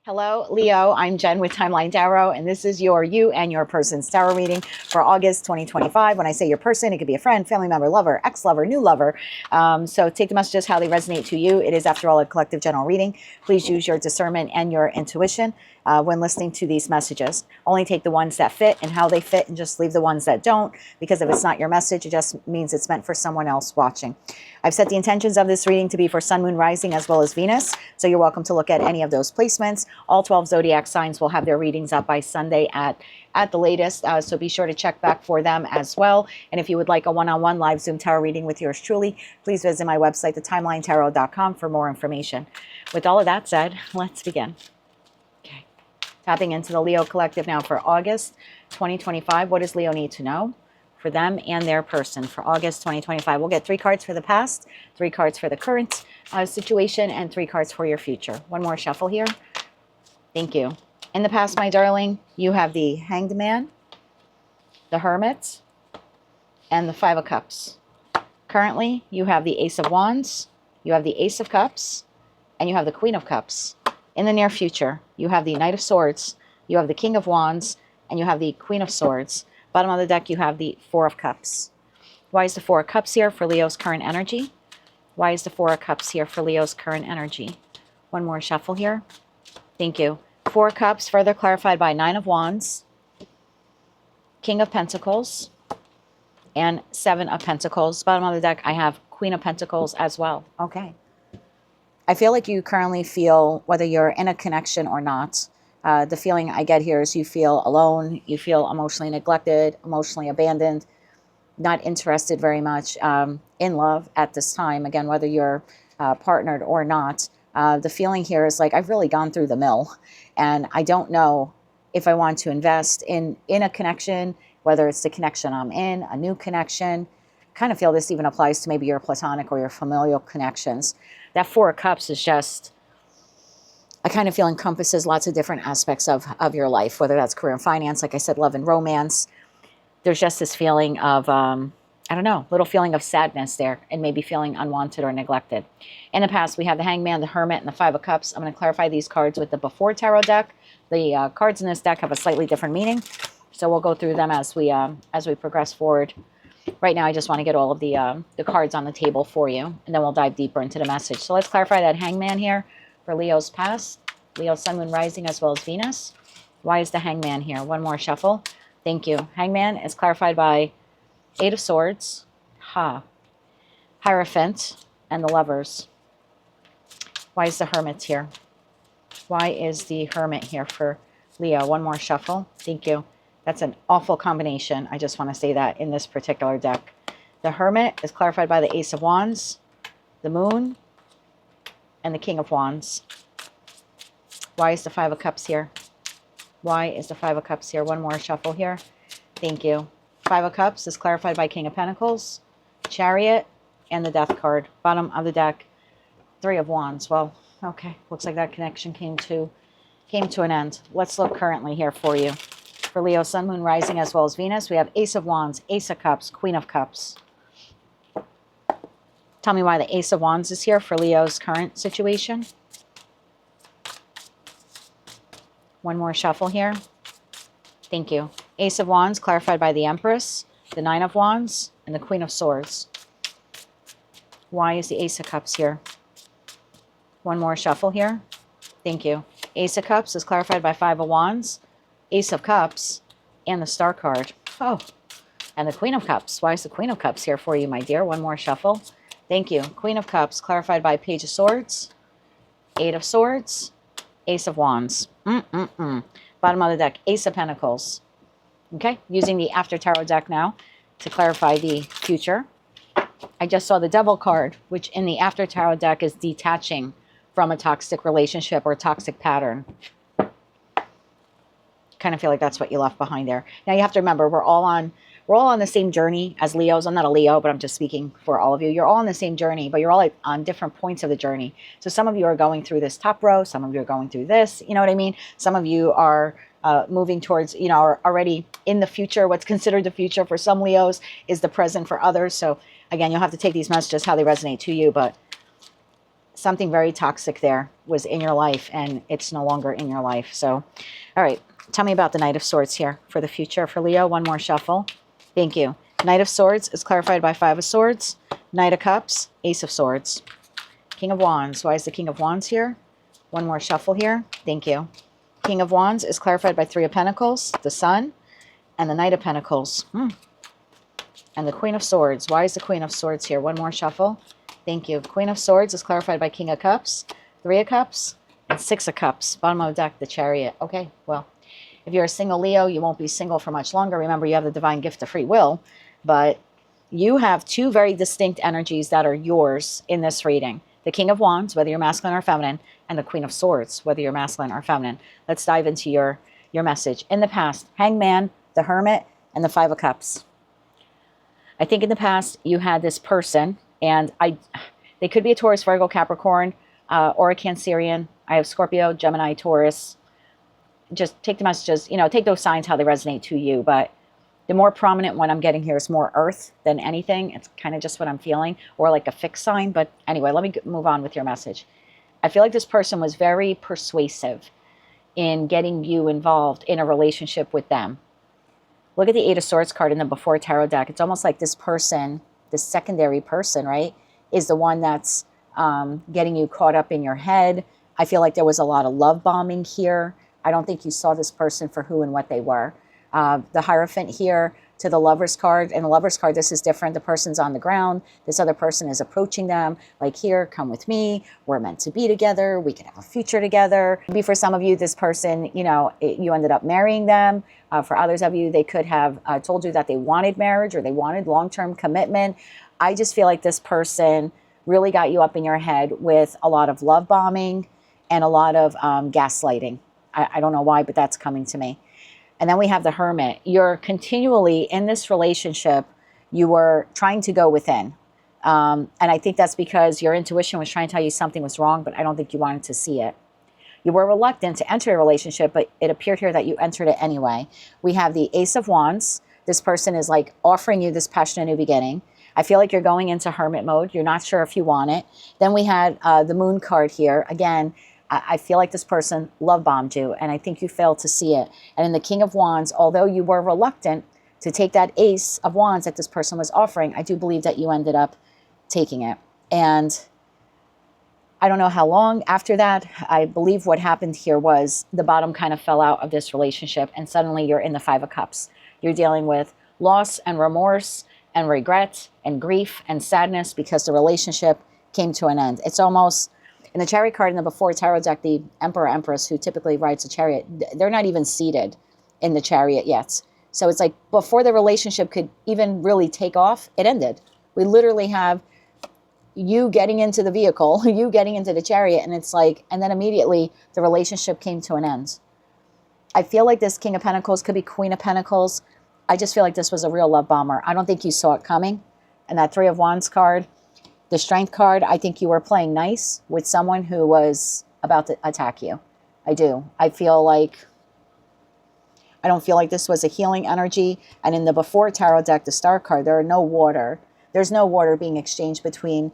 Hello, Leo. I'm Jen with Timeline Tarot, and this is you and your person's tarot reading for August 2025. When I say your person, it could be a friend, family member, lover, ex-lover, new lover. So take the messages how they resonate to you. It is, after all, a collective general reading. Please use your discernment and your intuition when listening to these messages. Only take the ones that fit and how they fit, and just leave the ones that don't, because if it's not your message, it just means it's meant for someone else watching. I've set the intentions of this reading to be for Sun, Moon, Rising, as well as Venus. So you're welcome to look at any of those placements. All 12 zodiac signs will have their readings up by Sunday at the latest. So be sure to check back for them as well. And if you would like a one-on-one live Zoom tarot reading with yours truly, please visit my website, thetimelinetarot.com, for more information. With all of that said, let's begin. Okay. Tapping into the Leo Collective now for August 2025. What does Leo need to know for them and their person for August 2025? We'll get 3 cards for the past, 3 cards for the current situation, and 3 cards for your future. One more shuffle here. Thank you. In the past, my darling, you have the Hanged Man, the Hermit, and the 5 of Cups. Currently, you have the Ace of Wands, you have the Ace of Cups, and you have the Queen of Cups. In the near future, you have the Knight of Swords, you have the King of Wands, and you have the Queen of Swords. Bottom of the deck, you have the 4 of Cups. Why is the 4 of Cups here for Leo's current energy? Why is the 4 of Cups here for Leo's current energy? One more shuffle here. Thank you. 4 of Cups, further clarified by 9 of Wands, King of Pentacles, and 7 of Pentacles. Bottom of the deck, I have Queen of Pentacles as well. Okay. I feel like you currently feel, whether you're in a connection or not, the feeling I get here is you feel alone, you feel emotionally neglected, emotionally abandoned, not interested very much in love at this time. Again, whether you're partnered or not, the feeling here is like, I've really gone through the mill, and I don't know if I want to invest in a connection, whether it's the connection I'm in, a new connection. Kind of feel this even applies to maybe your platonic or your familial connections. That 4 of Cups is just, I kind of feel encompasses lots of different aspects of your life, whether that's career and finance, like I said, love and romance. There's just this feeling of, I don't know, little feeling of sadness there, and maybe feeling unwanted or neglected. In the past, we have the Hanged Man, the Hermit, and the 5 of Cups. I'm going to clarify these cards with the Before Tarot deck. The cards in this deck have a slightly different meaning, so we'll go through them as we progress forward. Right now, I just want to get all of the cards on the table for you, and then we'll dive deeper into the message. So let's clarify that Hanged Man here for Leo's past, Leo's Sun, Moon, Rising, as well as Venus. Why is the Hanged Man here? One more shuffle. Thank you. Hanged Man is clarified by 8 of Swords, Hierophant, and the Lovers. Why is the Hermit here? Why is the Hermit here for Leo? One more shuffle. Thank you. That's an awful combination. I just want to say that in this particular deck. The Hermit is clarified by the Ace of Wands, the Moon, and the King of Wands. Why is the 5 of Cups here? Why is the 5 of Cups here? One more shuffle here. Thank you. 5 of Cups is clarified by King of Pentacles, Chariot, and the Death card. Bottom of the deck, 3 of Wands. Well, okay. Looks like that connection came to an end. Let's look currently here for you. For Leo, Sun, Moon, Rising, as well as Venus, we have Ace of Wands, Ace of Cups, Queen of Cups. Tell me why the Ace of Wands is here for Leo's current situation. One more shuffle here. Thank you. Ace of Wands clarified by the Empress, the 9 of Wands, and the Queen of Swords. Why is the Ace of Cups here? One more shuffle here. Thank you. Ace of Cups is clarified by 5 of Wands, Ace of Cups, and the Star card. Oh, and the Queen of Cups. Why is the Queen of Cups here for you, my dear? One more shuffle. Thank you. Queen of Cups clarified by Page of Swords, 8 of Swords, Ace of Wands. Bottom of the deck, Ace of Pentacles. Okay, using the After Tarot deck now to clarify the future. I just saw the Devil card, which in the After Tarot deck is detaching from a toxic relationship or a toxic pattern. Kind of feel like that's what you left behind there. Now you have to remember, we're all on the same journey as Leos. I'm not a Leo, but I'm just speaking for all of you. You're all on the same journey, but you're all on different points of the journey. So some of you are going through this top row. Some of you are going through this. You know what I mean? Some of you are moving towards, are already in the future. What's considered the future for some Leos is the present for others. So again, you'll have to take these messages how they resonate to you. But something very toxic there was in your life, and it's no longer in your life. So, all right, tell me about the Knight of Swords here for the future for Leo. One more shuffle. Thank you. Knight of Swords is clarified by Five of Swords. Knight of Cups, Ace of Swords. King of Wands. Why is the King of Wands here? One more shuffle here. Thank you. King of Wands is clarified by Three of Pentacles, the Sun, and the Knight of Pentacles. And the Queen of Swords. Why is the Queen of Swords here? One more shuffle. Thank you. Queen of Swords is clarified by King of Cups, Three of Cups, and Six of Cups. Bottom of the deck, the Chariot. Okay, well, if you're a single Leo, you won't be single for much longer. Remember, you have the divine gift of free will, but you have two very distinct energies that are yours in this reading. The King of Wands, whether you're masculine or feminine, and the Queen of Swords, whether you're masculine or feminine. Let's dive into your message. In the past, Hangman, the Hermit, and the Five of Cups. I think in the past you had this person, and they could be a Taurus, Virgo, Capricorn, or a Cancerian. I have Scorpio, Gemini, Taurus. Just take the messages, take those signs how they resonate to you. But the more prominent one I'm getting here is more Earth than anything. It's kind of just what I'm feeling, or like a fixed sign. But anyway, let me move on with your message. I feel like this person was very persuasive in getting you involved in a relationship with them. Look at the Eight of Swords card in the Before Tarot deck. It's almost like this person, this secondary person, right, is the one that's getting you caught up in your head. I feel like there was a lot of love bombing here. I don't think you saw this person for who and what they were. The Hierophant here to the Lover's card. And the Lover's card, this is different. The person's on the ground. This other person is approaching them. Like, here, come with me. We're meant to be together. We can have a future together. Maybe for some of you, this person, you ended up marrying them. For others of you, they could have told you that they wanted marriage or they wanted long-term commitment. I just feel like this person really got you up in your head with a lot of love bombing and a lot of gaslighting. I don't know why, but that's coming to me. And then we have the Hermit. You're continually in this relationship, you were trying to go within. And I think that's because your intuition was trying to tell you something was wrong, but I don't think you wanted to see it. You were reluctant to enter a relationship, but it appeared here that you entered it anyway. We have the Ace of Wands. This person is like offering you this passionate new beginning. I feel like you're going into hermit mode. You're not sure if you want it. Then we had the Moon card here. Again, I feel like this person love bombed you, and I think you failed to see it. And in the King of Wands, although you were reluctant to take that Ace of Wands that this person was offering, I do believe that you ended up taking it. And I don't know how long after that. I believe what happened here was the bottom kind of fell out of this relationship, and suddenly you're in the Five of Cups. You're dealing with loss and remorse and regret and grief and sadness because the relationship came to an end. It's almost, in the Chariot card in the Before Tarot deck, the Emperor Empress, who typically rides a chariot, they're not even seated in the chariot yet. So it's like before the relationship could even really take off, it ended. We literally have you getting into the vehicle, you getting into the chariot, and it's like, and then immediately the relationship came to an end. I feel like this King of Pentacles could be Queen of Pentacles. I just feel like this was a real love bomber. I don't think you saw it coming. And that Three of Wands card, the Strength card, I think you were playing nice with someone who was about to attack you. I do. I don't feel like this was a healing energy. And in the Before Tarot deck, the Star card, there are no water. There's no water being exchanged between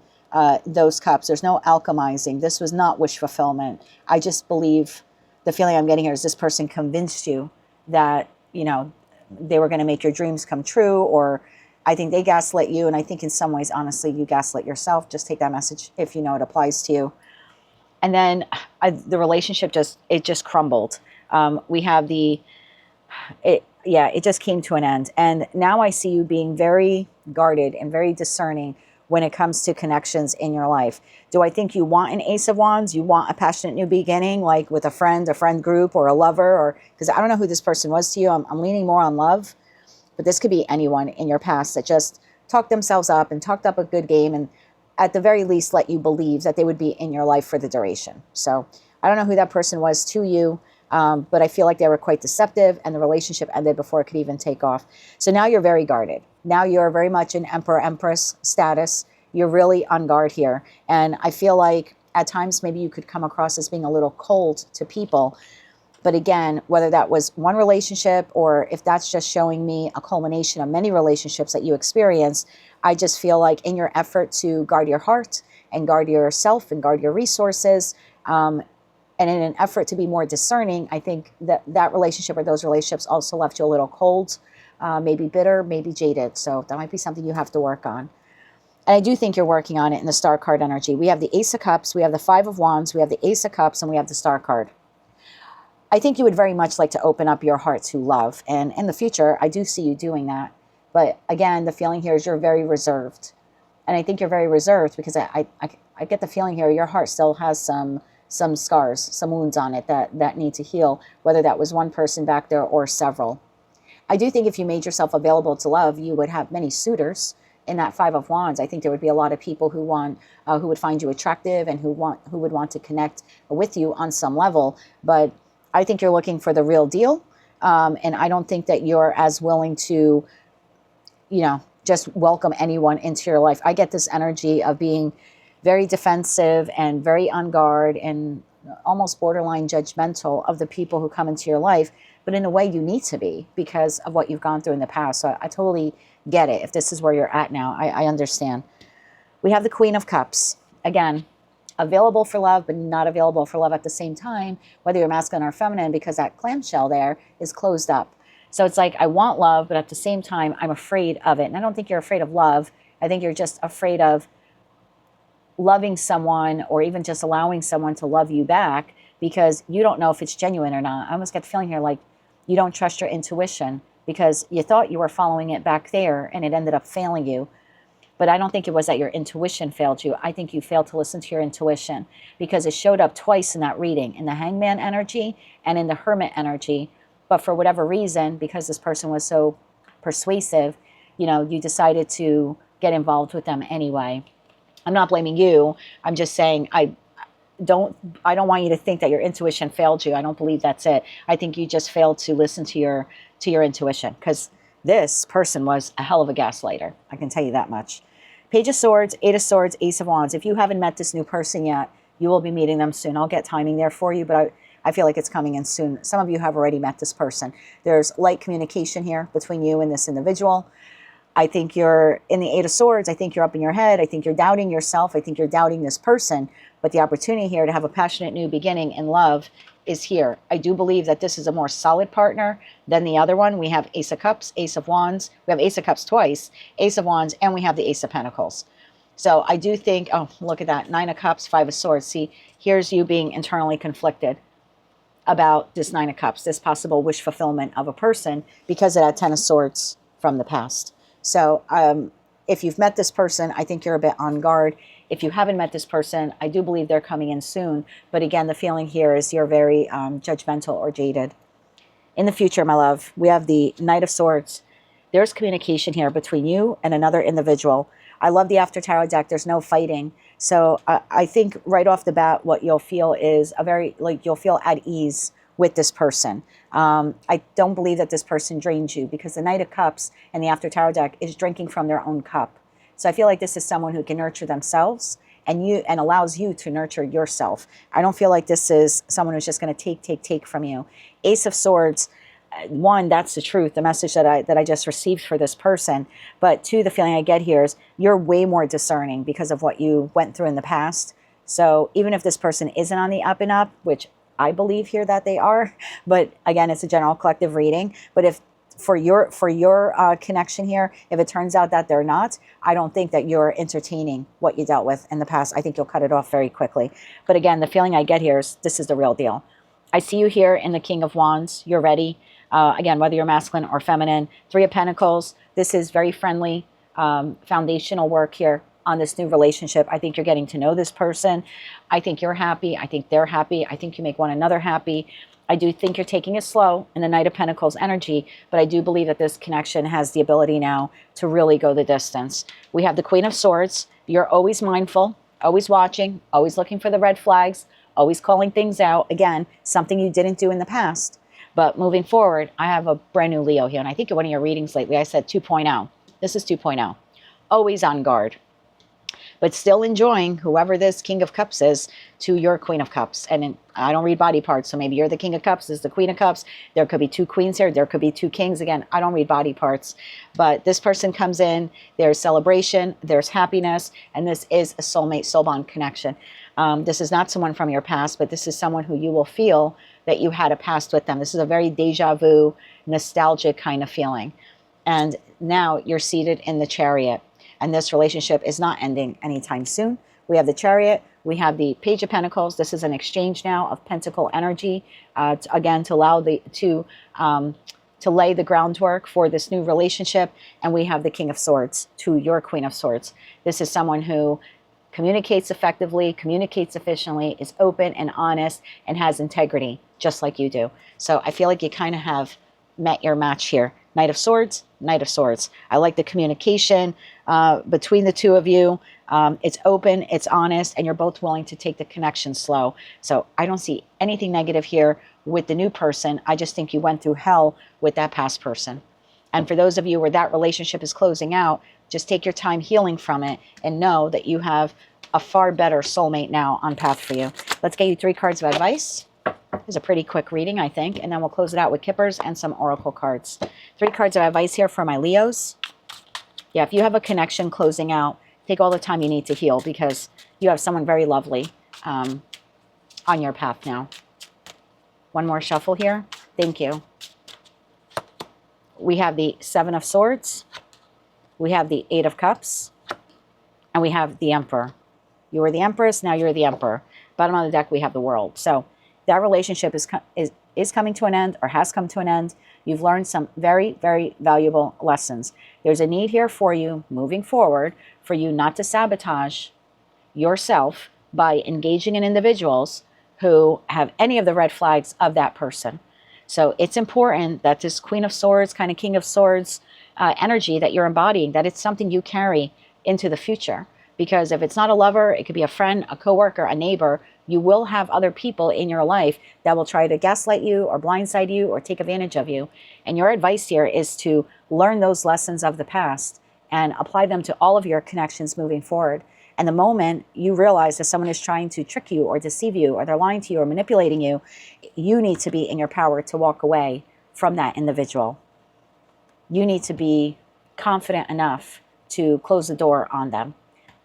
those cups. There's no alchemizing. This was not wish fulfillment. I just believe the feeling I'm getting here is this person convinced you that, they were going to make your dreams come true, or I think they gaslit you. And I think in some ways, honestly, you gaslit yourself. Just take that message if you know it applies to you. And then the relationship just crumbled. We have it just came to an end. And now I see you being very guarded and very discerning when it comes to connections in your life. Do I think you want an Ace of Wands? You want a passionate new beginning, like with a friend group, or a lover, or because I don't know who this person was to you. I'm leaning more on love, but this could be anyone in your past that just talked themselves up and talked up a good game, and at the very least let you believe that they would be in your life for the duration. So I don't know who that person was to you, but I feel like they were quite deceptive, and the relationship ended before it could even take off. So now you're very guarded. Now you're very much in Emperor Empress status. You're really on guard here. And I feel like at times maybe you could come across as being a little cold to people. But again, whether that was one relationship or if that's just showing me a culmination of many relationships that you experienced, I just feel like in your effort to guard your heart and guard yourself and guard your resources, and in an effort to be more discerning, I think that that relationship or those relationships also left you a little cold, maybe bitter, maybe jaded. So that might be something you have to work on. And I do think you're working on it in the Star card energy. We have the Ace of Cups, we have the Five of Wands, we have the Ace of Cups, and we have the Star card. I think you would very much like to open up your heart to love. And in the future, I do see you doing that. But again, the feeling here is you're very reserved. And I think you're very reserved because I get the feeling here your heart still has some scars, some wounds on it that need to heal, whether that was one person back there or several. I do think if you made yourself available to love, you would have many suitors. In that Five of Wands, I think there would be a lot of people who would find you attractive and who would want to connect with you on some level. But I think you're looking for the real deal. And I don't think that you're as willing to, just welcome anyone into your life. I get this energy of being very defensive and very on guard and almost borderline judgmental of the people who come into your life. But in a way you need to be because of what you've gone through in the past. So I totally get it. If this is where you're at now, I understand. We have the Queen of Cups. Again, available for love, but not available for love at the same time, whether you're masculine or feminine, because that clamshell there is closed up. So it's like, I want love, but at the same time, I'm afraid of it. And I don't think you're afraid of love. I think you're just afraid of loving someone or even just allowing someone to love you back because you don't know if it's genuine or not. I almost get the feeling here like you don't trust your intuition because you thought you were following it back there and it ended up failing you. But I don't think it was that your intuition failed you. I think you failed to listen to your intuition because it showed up twice in that reading, in the Hangman energy and in the Hermit energy. But for whatever reason, because this person was so persuasive, you decided to get involved with them anyway. I'm not blaming you. I'm just saying I don't want you to think that your intuition failed you. I don't believe that's it. I think you just failed to listen to your intuition because this person was a hell of a gaslighter. I can tell you that much. Page of Swords, Eight of Swords, Ace of Wands. If you haven't met this new person yet, you will be meeting them soon. I'll get timing there for you, but I feel like it's coming in soon. Some of you have already met this person. There's light communication here between you and this individual. I think you're in the Eight of Swords. I think you're up in your head. I think you're doubting yourself. I think you're doubting this person. But the opportunity here to have a passionate new beginning in love is here. I do believe that this is a more solid partner than the other one. We have Ace of Cups, Ace of Wands. We have Ace of Cups twice, Ace of Wands, and we have the Ace of Pentacles. So I do think, oh, look at that, Nine of Cups, Five of Swords. See, here's you being internally conflicted about this Nine of Cups, this possible wish fulfillment of a person because of that Ten of Swords from the past. So if you've met this person, I think you're a bit on guard. If you haven't met this person, I do believe they're coming in soon. But again, the feeling here is you're very judgmental or jaded. In the future, my love, we have the Knight of Swords. There's communication here between you and another individual. I love the After Tarot deck. There's no fighting. So I think right off the bat, what you'll feel is you'll feel at ease with this person. I don't believe that this person drains you because the Knight of Cups and the After Tarot deck is drinking from their own cup. So I feel like this is someone who can nurture themselves and allows you to nurture yourself. I don't feel like this is someone who's just going to take from you. Ace of Swords, one, that's the truth, the message that I just received for this person. But two, the feeling I get here is you're way more discerning because of what you went through in the past. So even if this person isn't on the up and up, which I believe here that they are, but again, it's a general collective reading. But if for your connection here, if it turns out that they're not, I don't think that you're entertaining what you dealt with in the past. I think you'll cut it off very quickly. But again, the feeling I get here is this is the real deal. I see you here in the King of Wands. You're ready. Again, whether you're masculine or feminine. Three of Pentacles. This is very friendly, foundational work here on this new relationship. I think you're getting to know this person. I think you're happy. I think they're happy. I think you make one another happy. I do think you're taking it slow in the Knight of Pentacles energy, but I do believe that this connection has the ability now to really go the distance. We have the Queen of Swords. You're always mindful, always watching, always looking for the red flags, always calling things out. Again, something you didn't do in the past. But moving forward, I have a brand new Leo here, and I think in one of your readings lately, I said 2.0. This is 2.0. Always on guard. but still enjoying whoever this King of Cups is to your Queen of Cups. And I don't read body parts, so maybe you're the King of Cups, this is the Queen of Cups. There could be two queens here. There could be two kings. Again, I don't read body parts, but this person comes in, there's celebration, there's happiness, and this is a soulmate, soul bond connection. This is not someone from your past, but this is someone who you will feel that you had a past with them. This is a very deja vu, nostalgic kind of feeling. And now you're seated in the Chariot, and this relationship is not ending anytime soon. We have the Chariot, we have the Page of Pentacles. This is an exchange now of Pentacle energy, again, to allow to lay the groundwork for this new relationship. And we have the King of Swords to your Queen of Swords. This is someone who communicates effectively, communicates efficiently, is open and honest, and has integrity, just like you do. So I feel like you kind of have met your match here. Knight of Swords, Knight of Swords. I like the communication between the two of you. It's open, it's honest, and you're both willing to take the connection slow. So I don't see anything negative here with the new person. I just think you went through hell with that past person. And for those of you where that relationship is closing out, just take your time healing from it and know that you have a far better soulmate now on path for you. Let's get you 3 cards of advice. It's a pretty quick reading, I think, and then we'll close it out with kippers and some oracle cards. 3 cards of advice here for my Leos. Yeah, if you have a connection closing out, take all the time you need to heal, because you have someone very lovely on your path now. One more shuffle here. Thank you. We have the 7 of Swords. We have the 8 of Cups. And we have the Emperor. You were the Empress, now you're the Emperor. Bottom of the deck, we have the World. So that relationship is coming to an end, or has come to an end. You've learned some very, very valuable lessons. There's a need here for you moving forward for you not to sabotage yourself by engaging in individuals who have any of the red flags of that person. So it's important that this Queen of Swords, kind of King of Swords energy that you're embodying, that it's something you carry into the future. Because if it's not a lover, it could be a friend, a coworker, a neighbor. You will have other people in your life that will try to gaslight you or blindside you or take advantage of you. And your advice here is to learn those lessons of the past and apply them to all of your connections moving forward. And the moment you realize that someone is trying to trick you or deceive you, or they're lying to you or manipulating you, you need to be in your power to walk away from that individual. You need to be confident enough to close the door on them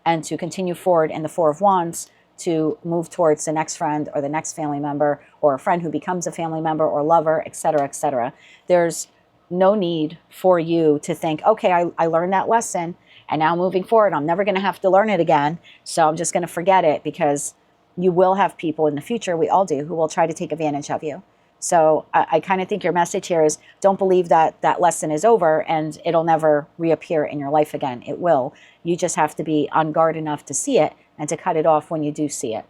and to continue forward in the 4 of Wands to move towards the next friend or the next family member, or a friend who becomes a family member or lover, etc., etc. There's no need for you to think, okay, I learned that lesson, and now moving forward, I'm never going to have to learn it again, so I'm just going to forget it, because you will have people in the future, we all do, who will try to take advantage of you. So I kind of think your message here is, don't believe that that lesson is over and it'll never reappear in your life again. It will. You just have to be on guard enough to see it and to cut it off when you do see it.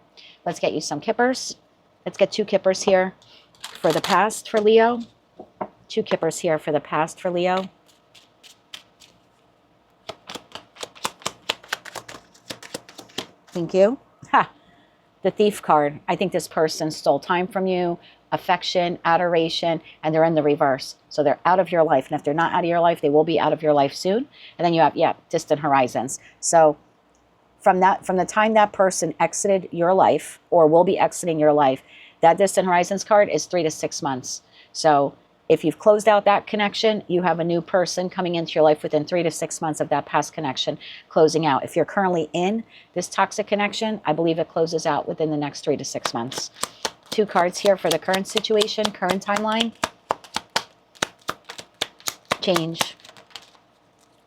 Let's get you some kippers. Let's get 2 kippers here for the past for Leo. 2 kippers here for the past for Leo. Thank you. Ha! The Thief card. I think this person stole time from you, affection, adoration, and they're in the reverse. So they're out of your life. And if they're not out of your life, they will be out of your life soon. And then you have, distant horizons. So from the time that person exited your life, or will be exiting your life, that distant horizons card is 3 to 6 months. So if you've closed out that connection, you have a new person coming into your life within 3 to 6 months of that past connection closing out. If you're currently in this toxic connection, I believe it closes out within the next 3 to 6 months. 2 cards here for the current situation, current timeline. Change.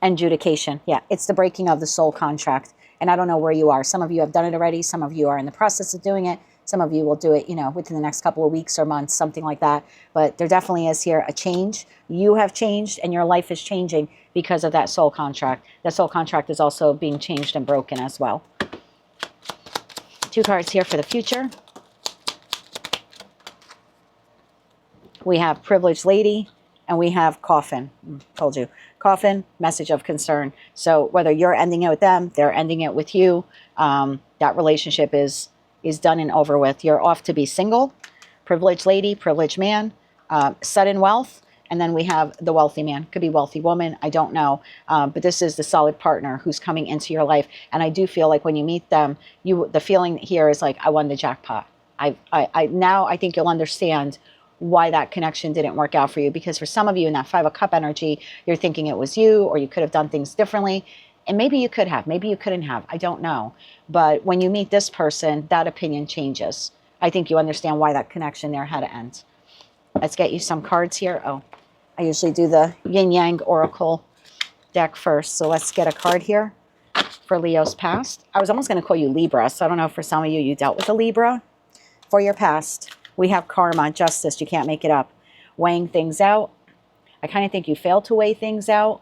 Adjudication. Yeah, it's the breaking of the soul contract. And I don't know where you are. Some of you have done it already. Some of you are in the process of doing it. Some of you will do it, within the next couple of weeks or months, something like that. But there definitely is here a change. You have changed, and your life is changing because of that soul contract. That soul contract is also being changed and broken as well. 2 cards here for the future. We have Privileged Lady, and we have Coffin. Told you. Coffin, message of concern. So whether you're ending it with them, they're ending it with you, that relationship is done and over with. You're off to be single. Privileged lady, privileged man, sudden wealth. And then we have the wealthy man. Could be wealthy woman. I don't know. But this is the solid partner who's coming into your life. And I do feel like when you meet them, the feeling here is like, I won the jackpot. Now I think you'll understand why that connection didn't work out for you. Because for some of you in that 5 of Cup energy, you're thinking it was you, or you could have done things differently. And maybe you could have, maybe you couldn't have. I don't know. But when you meet this person, that opinion changes. I think you understand why that connection there had to end. Let's get you some cards here. Oh, I usually do the yin yang oracle deck first. So let's get a card here for Leo's past. I was almost going to call you Libra. So I don't know if for some of you, you dealt with a Libra. For your past, we have karma, justice. You can't make it up. Weighing things out. I kind of think you failed to weigh things out.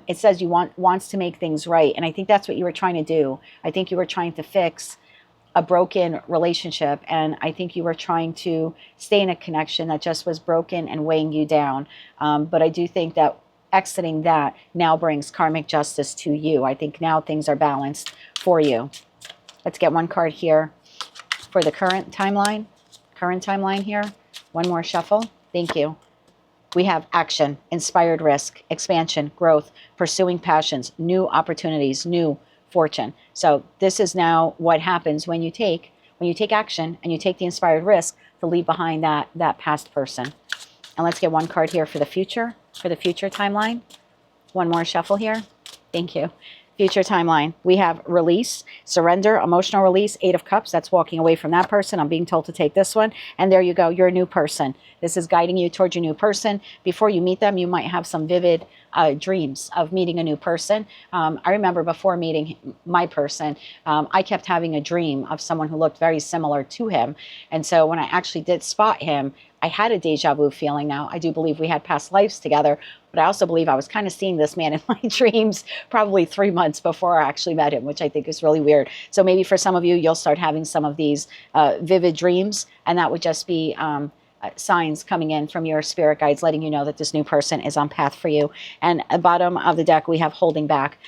It says you wants to make things right. And I think that's what you were trying to do. I think you were trying to fix a broken relationship. And I think you were trying to stay in a connection that just was broken and weighing you down. But I do think that exiting that now brings karmic justice to you. I think now things are balanced for you. Let's get one card here for the current timeline. Current timeline here. One more shuffle. Thank you. We have action, inspired risk, expansion, growth, pursuing passions, new opportunities, new fortune. So this is now what happens when you take action and you take the inspired risk to leave behind that past person. And let's get one card here for the future timeline. One more shuffle here. Thank you. Future timeline. We have release, surrender, emotional release, 8 of Cups. That's walking away from that person. I'm being told to take this one. And there you go. You're a new person. This is guiding you towards your new person. Before you meet them, you might have some vivid dreams of meeting a new person. I remember before meeting my person, I kept having a dream of someone who looked very similar to him. And so when I actually did spot him, I had a deja vu feeling. Now, I do believe we had past lives together, but I also believe I was kind of seeing this man in my dreams probably 3 months before I actually met him, which I think is really weird. So maybe for some of you, you'll start having some of these vivid dreams, and that would just be signs coming in from your spirit guides letting you know that this new person is on path for you. And at the bottom of the deck, we have holding back.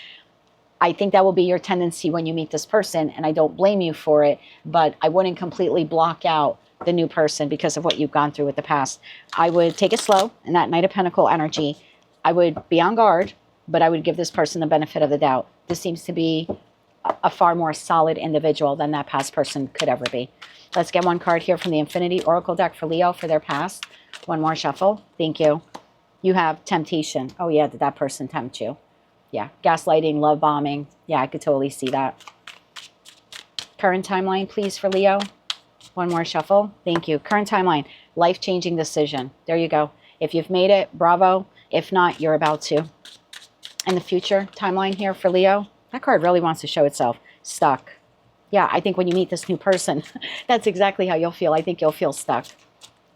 I think that will be your tendency when you meet this person, and I don't blame you for it, but I wouldn't completely block out the new person because of what you've gone through with the past. I would take it slow in that Knight of Pentacle energy. I would be on guard, but I would give this person the benefit of the doubt. This seems to be a far more solid individual than that past person could ever be. Let's get one card here from the Infinity Oracle deck for Leo for their past. One more shuffle. Thank you. You have temptation. Oh yeah, did that person tempt you? Yeah, gaslighting, love bombing. Yeah, I could totally see that. Current timeline, please, for Leo. One more shuffle. Thank you. Current timeline, life-changing decision. There you go. If you've made it, bravo. If not, you're about to. And the future timeline here for Leo. That card really wants to show itself. Stuck. Yeah, I think when you meet this new person, that's exactly how you'll feel. I think you'll feel stuck.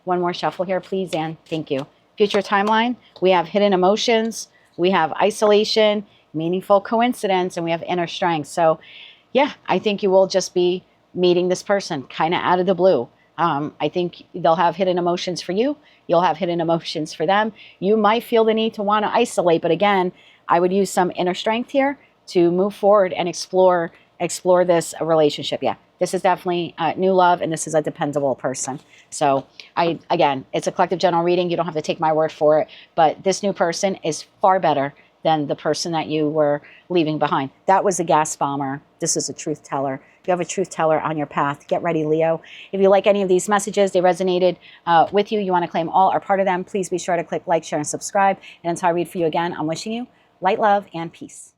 One more shuffle here, please, Anne. Thank you. Future timeline, we have hidden emotions. We have isolation, meaningful coincidence, and we have inner strength. So, yeah, I think you will just be meeting this person kind of out of the blue. I think they'll have hidden emotions for you. You'll have hidden emotions for them. You might feel the need to want to isolate, but again, I would use some inner strength here to move forward and explore this relationship. Yeah, this is definitely new love, and this is a dependable person. So again, it's a collective general reading. You don't have to take my word for it, but this new person is far better than the person that you were leaving behind. That was a gas bomber. This is a truth teller. You have a truth teller on your path. Get ready, Leo. If you like any of these messages, they resonated with you, you want to claim all or part of them, please be sure to click like, share, and subscribe. And until I read for you again, I'm wishing you light, love, and peace.